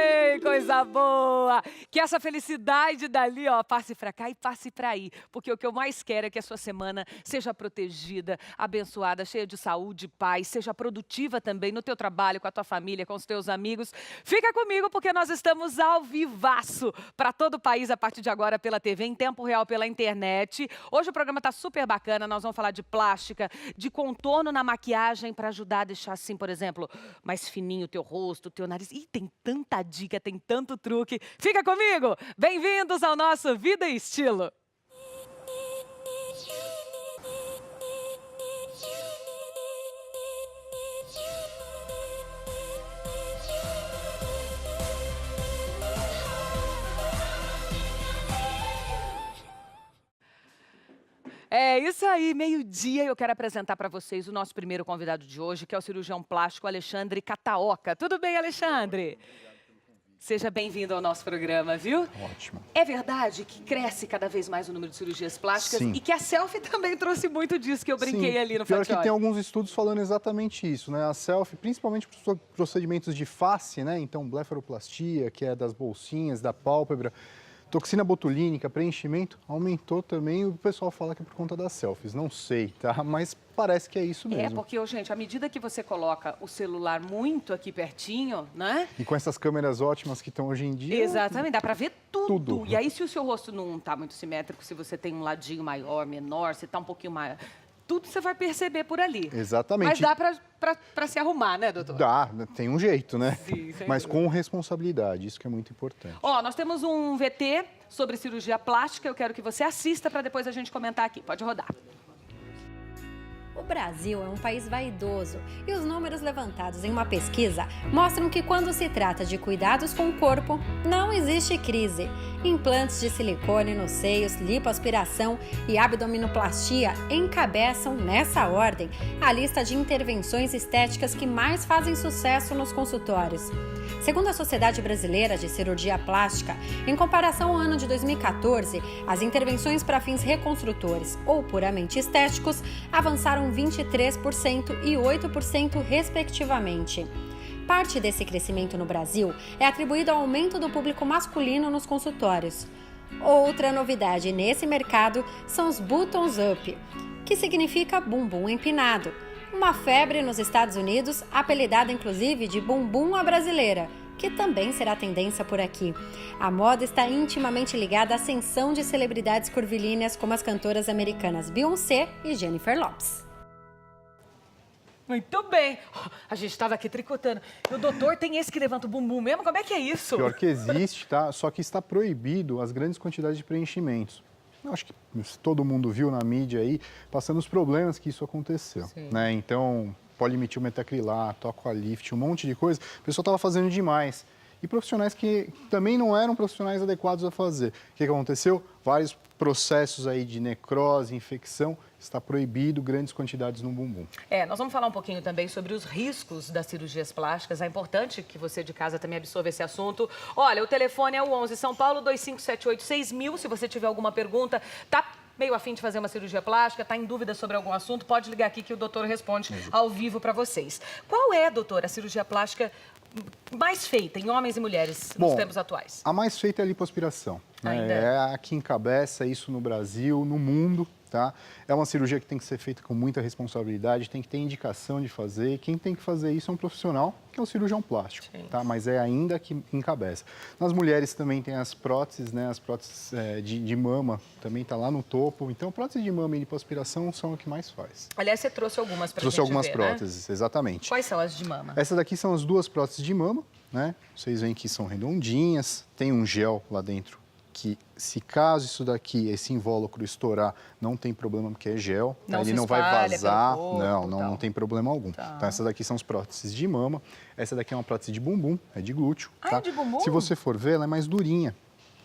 Ei, coisa boa! Que essa felicidade dali, ó, passe pra cá e passe pra aí. Porque o que eu mais quero é que a sua semana seja protegida, abençoada, cheia de saúde, paz, seja produtiva também no teu trabalho, com a tua família, com os teus amigos. Fica comigo porque nós estamos ao vivaço para todo o país a partir de agora pela TV, em tempo real pela internet. Hoje o programa tá super bacana, nós vamos falar de plástica, de contorno na maquiagem para ajudar a deixar assim, por exemplo, mais fininho o teu rosto, o teu nariz. Ih, tem tanta dica, tem tanto truque. Fica comigo! Bem-vindos ao nosso Vida e Estilo. É isso aí, meio-dia eu quero apresentar para vocês o nosso primeiro convidado de hoje, que é o cirurgião plástico Alexandre Cataoca. Tudo bem, Alexandre? Seja bem-vindo ao nosso programa, viu? Ótimo. É verdade que cresce cada vez mais o número de cirurgias plásticas. Sim. E que a selfie também trouxe muito disso que eu brinquei ali no Pior que Fatioli. tem alguns estudos falando exatamente isso, né? A selfie, principalmente para os procedimentos de face, né? Então, blefaroplastia, que é das bolsinhas, da pálpebra, toxina botulínica, preenchimento, aumentou também. O pessoal fala que é por conta das selfies. Não sei, tá? Mas parece que é isso mesmo. É, porque, gente, à medida que você coloca o celular muito aqui pertinho, né? E com essas câmeras ótimas que estão hoje em dia... Exatamente, dá pra ver tudo. Tudo. E aí, se o seu rosto não tá muito simétrico, se você tem um ladinho maior, menor, se tá um pouquinho mais... Tudo você vai perceber por ali. Exatamente. Mas dá pra se arrumar, né, doutor? Dá, tem um jeito, né? Sim, sem Mas dúvida. com responsabilidade, isso que é muito importante. Ó, nós temos um VT sobre cirurgia plástica. Eu quero que você assista para depois a gente comentar aqui. Pode rodar. O Brasil é um país vaidoso e os números levantados em uma pesquisa mostram que quando se trata de cuidados com o corpo, não existe crise. Implantes de silicone nos seios, lipoaspiração e abdominoplastia encabeçam, nessa ordem, a lista de intervenções estéticas que mais fazem sucesso nos consultórios. Segundo a Sociedade Brasileira de Cirurgia Plástica, em comparação ao ano de 2014, as intervenções para fins reconstrutores ou puramente estéticos avançaram 23% e 8%, respectivamente. Parte desse crescimento no Brasil é atribuído ao aumento do público masculino nos consultórios. Outra novidade nesse mercado são os buttons up, que significa bumbum empinado. Uma febre nos Estados Unidos, apelidada inclusive de bumbum à brasileira, que também será tendência por aqui. A moda está intimamente ligada à ascensão de celebridades curvilíneas como as cantoras americanas Beyoncé e Jennifer Lopez. Muito bem. A gente estava aqui tricotando. E o doutor tem esse que levanta o bumbum mesmo? Como é que é isso? Pior que existe, tá? Só que está proibido as grandes quantidades de preenchimentos. Eu acho que todo mundo viu na mídia aí, passando os problemas que isso aconteceu, né? Então, polimetilmetacrilato, aqualift, um monte de coisa, o pessoal estava fazendo demais. E profissionais que também não eram profissionais adequados a fazer. O que aconteceu? Vários processos aí de necrose, infecção, está proibido grandes quantidades no bumbum. É, nós vamos falar um pouquinho também sobre os riscos das cirurgias plásticas. É importante que você de casa também absorva esse assunto. Olha, o telefone é o 11 São Paulo 2578-6000. Se você tiver alguma pergunta, tá meio afim de fazer uma cirurgia plástica, tá em dúvida sobre algum assunto, pode ligar aqui que o doutor responde ao vivo para vocês. Qual é, doutor, a cirurgia plástica mais feita em homens e mulheres nos tempos atuais? A mais feita é a lipoaspiração. Ainda É a que encabeça isso no Brasil, no mundo. Tá? É uma cirurgia que tem que ser feita com muita responsabilidade, tem que ter indicação de fazer. Quem tem que fazer isso é um profissional, que é o cirurgião plástico, tá? Mas é ainda que encabeça. Nas mulheres também tem as próteses, né? As próteses de mama também está lá no topo. Então, prótese de mama e lipoaspiração são o que mais faz. Aliás, você trouxe algumas para Trouxe algumas ver, próteses, né? exatamente. Quais são as de mama? Essas daqui são as duas próteses de mama, né? Vocês veem que são redondinhas, tem um gel lá dentro que, se caso isso daqui, esse invólucro estourar, não tem problema, porque é gel, Não ele se não vai espalha vazar, pelo corpo, não tal. tem problema algum. Tá. Então, essas daqui são as próteses de mama, essa daqui é uma prótese de bumbum, é de glúteo. Ah, tá? é de bumbum? Se você for ver, ela é mais durinha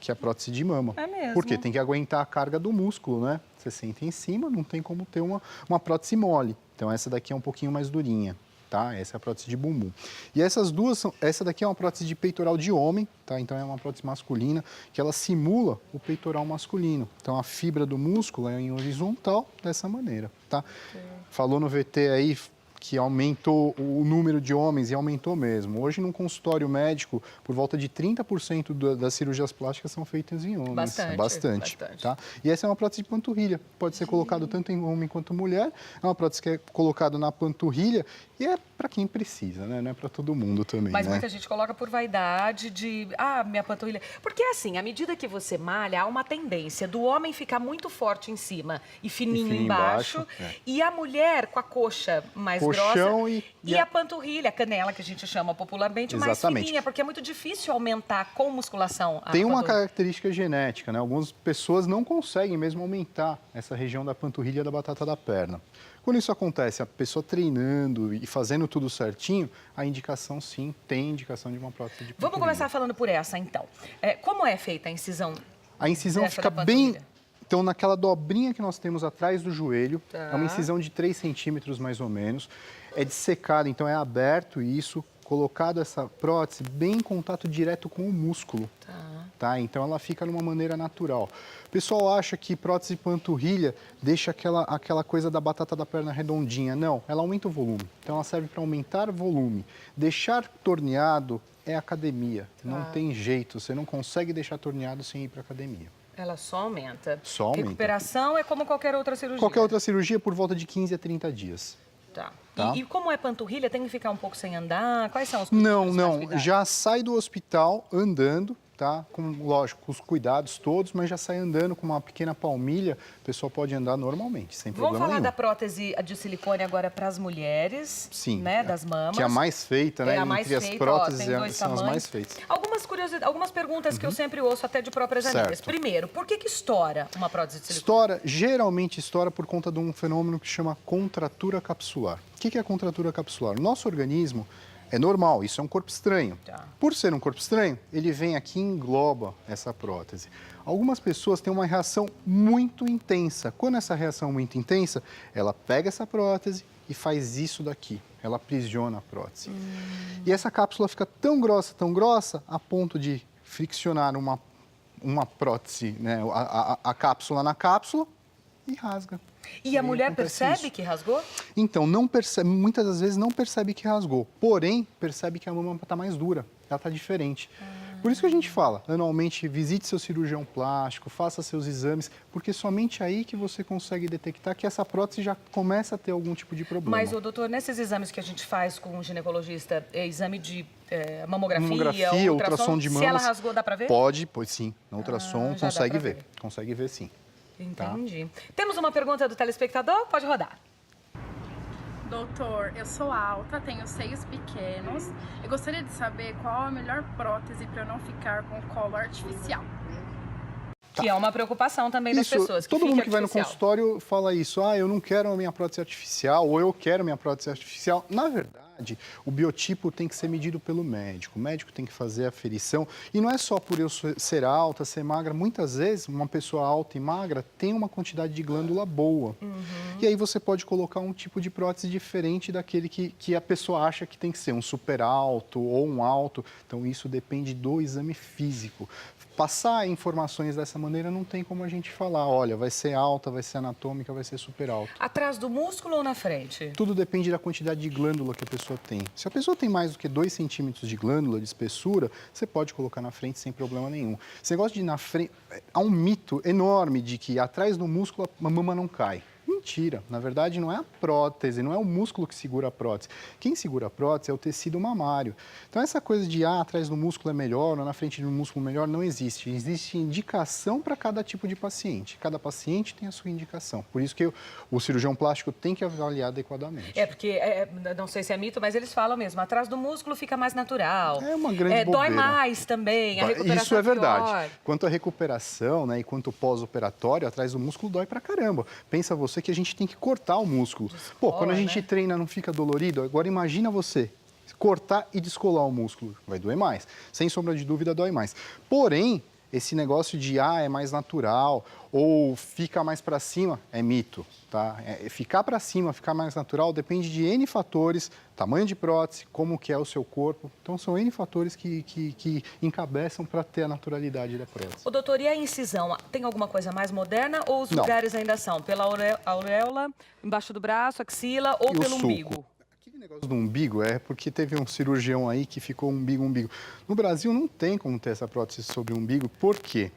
que a prótese de mama. É mesmo? Porque tem que aguentar a carga do músculo, né? Você senta em cima, não tem como ter uma prótese mole. Então, essa daqui é um pouquinho mais durinha. Tá? Essa é a prótese de bumbum. E essas duas, essa daqui é uma prótese de peitoral de homem, tá? Então é uma prótese masculina, que ela simula o peitoral masculino. Então a fibra do músculo é em horizontal dessa maneira, tá? Falou no VT aí que aumentou o número de homens, e aumentou mesmo. Hoje, num consultório médico, por volta de 30% das cirurgias plásticas são feitas em homens. Bastante. Tá? E essa é uma prótese de panturrilha. Pode ser colocado tanto em homem quanto mulher. É uma prótese que é colocada na panturrilha e é para quem precisa, né? Não é para todo mundo também. Mas né? muita gente coloca por vaidade de, minha panturrilha. Porque assim, à medida que você malha, há uma tendência do homem ficar muito forte em cima e fininho embaixo. E a mulher com a coxa mais Colchão grossa e a panturrilha, a canela, que a gente chama popularmente, mais fininha, porque é muito difícil aumentar com musculação a Tem uma panturrilha. característica genética, né? Algumas pessoas não conseguem mesmo aumentar essa região da panturrilha e da batata da perna. Quando isso acontece, a pessoa treinando e fazendo tudo certinho, a indicação, sim, tem indicação de uma prótese de panturrilha. Vamos começar falando por essa, então. Como é feita a incisão? A incisão fica bem... Então, naquela dobrinha que nós temos atrás do joelho, é uma incisão de 3 centímetros mais ou menos, é dissecada, então é aberto isso, colocado essa prótese bem em contato direto com o músculo. Tá? Então, ela fica de uma maneira natural. O pessoal acha que prótese de panturrilha deixa aquela coisa da batata da perna redondinha. Não, ela aumenta o volume. Então, ela serve para aumentar volume. Deixar torneado é academia. Não tem jeito, você não consegue deixar torneado sem ir para academia. Ela só aumenta. Só aumenta. Recuperação é como qualquer outra cirurgia. Qualquer outra cirurgia por volta de 15 a 30 dias. Tá. Tá? E como é panturrilha, tem que ficar um pouco sem andar? Quais são os Não, cuidados? já sai do hospital andando, tá? Lógico, com os cuidados todos, mas já sai andando com uma pequena palmilha, a pessoa pode andar normalmente, sem problema Vamos falar nenhum. da prótese de silicone agora para as mulheres, Sim, né, das mamas. Que é a mais feita, né? É a mais Entre feita, as próteses, tem 2 são tamanhos. as mais feitas. Algumas curiosidades, algumas perguntas que eu sempre ouço até de próprias amigas. Certo. Primeiro, por que estoura uma prótese de silicone? Geralmente estoura por conta de um fenômeno que chama contratura capsular. O que é a contratura capsular? O nosso organismo é normal, isso é um corpo estranho. Por ser um corpo estranho, ele vem aqui e engloba essa prótese. Algumas pessoas têm uma reação muito intensa. Quando essa reação é muito intensa, ela pega essa prótese e faz isso daqui. Ela aprisiona a prótese. E essa cápsula fica tão grossa, a ponto de friccionar uma prótese, né, a cápsula na cápsula e rasga. E a mulher percebe isso. que rasgou? Então, não percebe, muitas das vezes não percebe que rasgou, porém, percebe que a mama está mais dura, ela está diferente. Por isso que a gente fala, anualmente, visite seu cirurgião plástico, faça seus exames, porque somente aí que você consegue detectar que essa prótese já começa a ter algum tipo de problema. Mas, doutor, nesses exames que a gente faz com o ginecologista, exame de mamografia, ultrassom de mamas, se ela rasgou, dá para ver? Pode, pois sim, no ultrassom já consegue dá pra ver, consegue ver sim. Entendi. Tá? Temos uma pergunta do telespectador? Pode rodar. Doutor, eu sou alta, tenho seios pequenos. Eu gostaria de saber qual a melhor prótese para eu não ficar com colo artificial. Que é uma preocupação também das pessoas. Todo mundo que vai no artificial. consultório fala isso. Eu não quero a minha prótese artificial, ou eu quero a minha prótese artificial. Na verdade, o biotipo tem que ser medido pelo médico. O médico tem que fazer a aferição. E não é só por eu ser alta, ser magra. Muitas vezes, uma pessoa alta e magra tem uma quantidade de glândula boa. E aí você pode colocar um tipo de prótese diferente daquele que a pessoa acha que tem que ser. Um super alto ou um alto. Então, isso depende do exame físico. Passar informações dessa maneira não tem como a gente falar, olha, vai ser alta, vai ser anatômica, vai ser super alta. Atrás do músculo ou na frente? Tudo depende da quantidade de glândula que a pessoa tem. Se a pessoa tem mais do que 2 centímetros de glândula, de espessura, você pode colocar na frente sem problema nenhum. Esse negócio de ir na frente... Há um mito enorme de que atrás do músculo a mama não cai. Mentira. Na verdade, não é a prótese, não é o músculo que segura a prótese. Quem segura a prótese é o tecido mamário. Então, essa coisa de atrás do músculo é melhor ou na frente do músculo melhor não existe. Existe indicação para cada tipo de paciente. Cada paciente tem a sua indicação. Por isso que o cirurgião plástico tem que avaliar adequadamente. Porque, não sei se é mito, mas eles falam mesmo, atrás do músculo fica mais natural. É uma grande bobeira. Dói mais também, a recuperação Isso é verdade. pior. Quanto à recuperação, né, e quanto ao pós-operatório, atrás do músculo dói pra caramba. Pensa você que a gente tem que cortar o músculo. Quando a gente treina não fica dolorido, agora imagina você cortar e descolar o músculo. Vai doer mais. Sem sombra de dúvida, dói mais. Porém, esse negócio de é mais natural ou fica mais para cima é mito, tá? Ficar para cima, ficar mais natural depende de N fatores, tamanho de prótese, como que é o seu corpo. Então, são N fatores que encabeçam para ter a naturalidade da prótese. Ô, doutor, e a incisão? Tem alguma coisa mais moderna ou os lugares ainda são? Pela auréola, embaixo do braço, axila ou pelo umbigo? Aquele negócio do umbigo é porque teve um cirurgião aí que ficou umbigo. No Brasil não tem como ter essa prótese sobre o umbigo, por quê?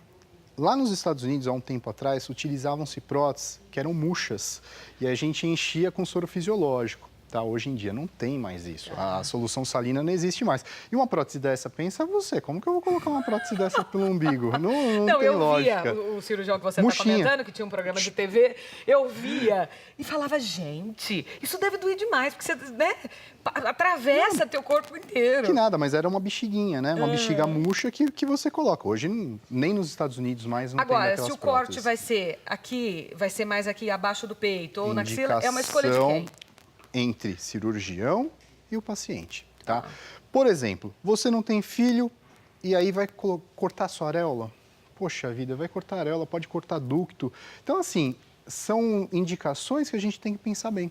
Lá nos Estados Unidos, há um tempo atrás, utilizavam-se próteses que eram murchas e a gente enchia com soro fisiológico. Tá, hoje em dia não tem mais isso. A solução salina não existe mais. E uma prótese dessa, pensa você, como que eu vou colocar uma prótese dessa pelo umbigo? Não tem lógica. Eu via o cirurgião que você está comentando, que tinha um programa de TV, eu via e falava, gente, isso deve doer demais, porque você, né, atravessa teu corpo inteiro. Que nada, mas era uma bexiguinha, né? Uma bexiga murcha que você coloca. Hoje nem nos Estados Unidos mais não tem aquelas próteses. Agora, se o corte vai ser aqui, vai ser mais aqui abaixo do peito ou na axila, é uma escolha de quem? Entre cirurgião e o paciente, tá? Por exemplo, você não tem filho e aí vai cortar sua areola? Poxa vida, vai cortar areola, pode cortar ducto. Então, assim, são indicações que a gente tem que pensar bem,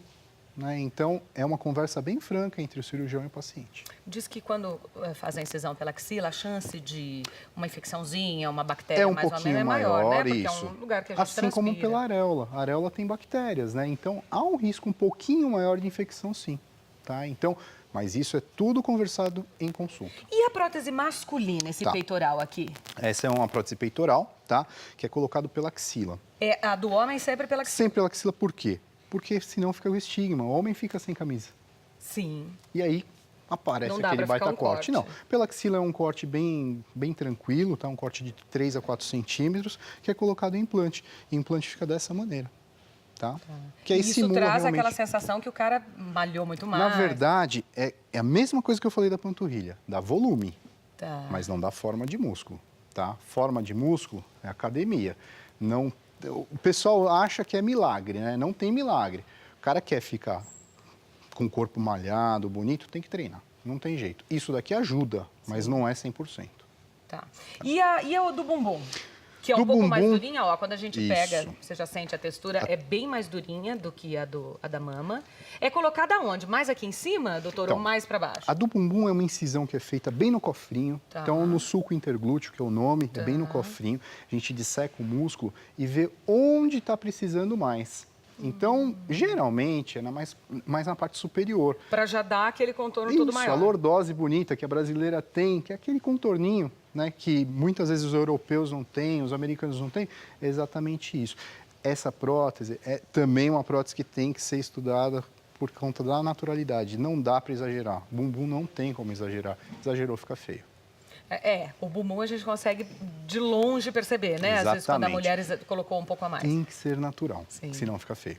né? Então, é uma conversa bem franca entre o cirurgião e o paciente. Diz que quando faz a incisão pela axila, a chance de uma infecçãozinha, uma bactéria mais ou menos é maior, né? Porque isso. É um lugar que a gente assim transpira. como pela areola. A areola tem bactérias, né? Então, há um risco um pouquinho maior de infecção, sim. Tá? Então, mas isso é tudo conversado em consulta. E a prótese masculina, esse peitoral aqui? Essa é uma prótese peitoral, tá? Que é colocado pela axila. É a do homem sempre pela axila? Sempre pela axila, por quê? Porque senão fica o estigma. O homem fica sem camisa. Sim. E aí aparece aquele baita corte. Não, pela axila é um corte bem tranquilo, tá? Um corte de 3 a 4 centímetros, que é colocado em implante. E o implante fica dessa maneira, tá? Que aí isso traz realmente aquela sensação que o cara malhou muito mais. Na verdade, é a mesma coisa que eu falei da panturrilha, dá volume, mas não dá forma de músculo, tá? Forma de músculo é academia. Não, o pessoal acha que é milagre, né? Não tem milagre. O cara quer ficar com o corpo malhado, bonito, tem que treinar. Não tem jeito. Isso daqui ajuda, mas não é 100%. Tá. E a do bumbum? Que é um pouco mais durinha, ó. Quando a gente pega, você já sente a textura, é bem mais durinha do que a da mama. É colocada onde? Mais aqui em cima, doutor, ou mais para baixo? A do bumbum é uma incisão que é feita bem no cofrinho. Então, no sulco interglúteo, que é o nome, é bem no cofrinho. A gente disseca o músculo e vê onde está precisando mais. Então, geralmente, é mais na parte superior. Para já dar aquele contorno todo maior. Isso, a lordose bonita que a brasileira tem, que é aquele contorninho, né, que muitas vezes os europeus não têm, os americanos não têm, é exatamente isso. Essa prótese é também uma prótese que tem que ser estudada por conta da naturalidade. Não dá para exagerar. Bumbum não tem como exagerar. Exagerou, fica feio. O bumbum a gente consegue de longe perceber, né? Exatamente. Às vezes quando a mulher colocou um pouco a mais. Tem que ser natural, senão fica feio.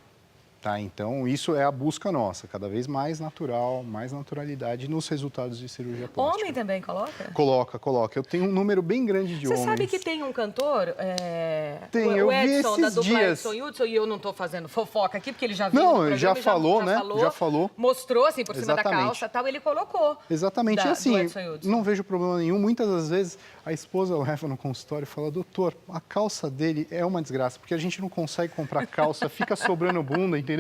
Tá? Então, isso é a busca nossa, cada vez mais natural, mais naturalidade nos resultados de cirurgia plástica. Homem também coloca? Coloca. Eu tenho um número bem grande de homens. Você sabe que tem um cantor, tem, o Edson, da dupla dias. Edson Hudson, e eu não estou fazendo fofoca aqui, porque ele já viu Não, no programa, já falou, né? Já falou. Mostrou, assim, por cima da calça e tal, ele colocou. Exatamente, assim, não vejo problema nenhum. Muitas das vezes, a esposa leva no consultório e fala, doutor, a calça dele é uma desgraça, porque a gente não consegue comprar calça, fica sobrando bunda, entendeu?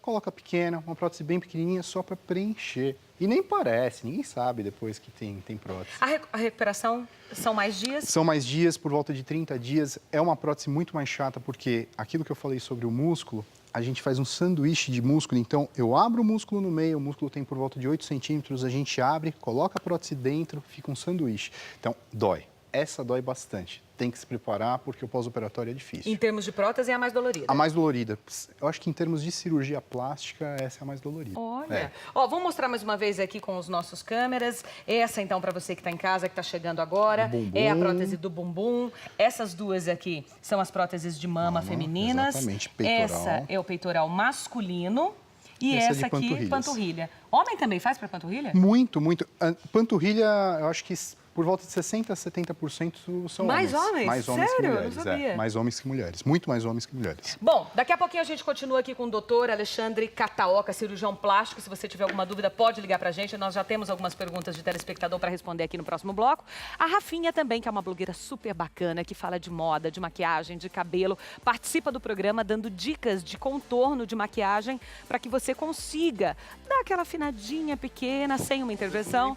Coloca pequena, uma prótese bem pequenininha, só para preencher. E nem parece, ninguém sabe depois que tem prótese. A recuperação são mais dias? São mais dias, por volta de 30 dias. É uma prótese muito mais chata, porque aquilo que eu falei sobre o músculo, a gente faz um sanduíche de músculo. Então, eu abro o músculo no meio, o músculo tem por volta de 8 centímetros, a gente abre, coloca a prótese dentro, fica um sanduíche. Então, dói. Essa dói bastante. Tem que se preparar, porque o pós-operatório é difícil. Em termos de prótese, é a mais dolorida? A mais dolorida. Eu acho que em termos de cirurgia plástica, essa é a mais dolorida. Olha. Ó, vamos mostrar mais uma vez aqui com os nossos câmeras. Essa, então, para você que está em casa, que está chegando agora, é a prótese do bumbum. Essas duas aqui são as próteses de mama femininas. Exatamente, peitoral. Essa é o peitoral masculino. E essa aqui, panturrilha. Homem também faz para panturrilha? Muito. A panturrilha, eu acho que por volta de 60% a 70% são mais homens. Mais homens Sério? que mulheres. Eu não sabia. Mais homens que mulheres. Muito mais homens que mulheres. Bom, daqui a pouquinho a gente continua aqui com o doutor Alexandre Cataoca, cirurgião plástico. Se você tiver alguma dúvida, pode ligar pra gente. Nós já temos algumas perguntas de telespectador para responder aqui no próximo bloco. A Rafinha também, que é uma blogueira super bacana, que fala de moda, de maquiagem, de cabelo, participa do programa dando dicas de contorno de maquiagem para que você consiga dar aquela afinadinha pequena, sem uma intervenção.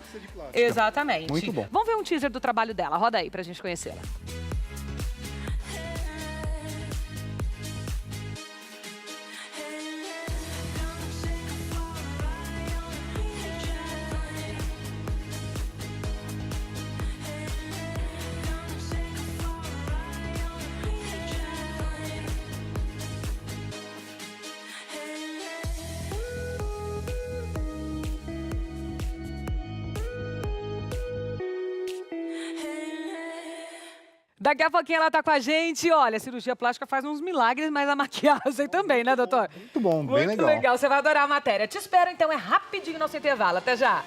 Exatamente. Muito bom. Vamos ver um teaser do trabalho dela. Roda aí pra gente conhecê-la. Daqui a pouquinho ela tá com a gente. Olha, a cirurgia plástica faz uns milagres, mas a maquiagem também, né, doutor? Muito bom, bem Muito legal. legal, você vai adorar a matéria. Te espero, então, é rapidinho nosso intervalo. Até já.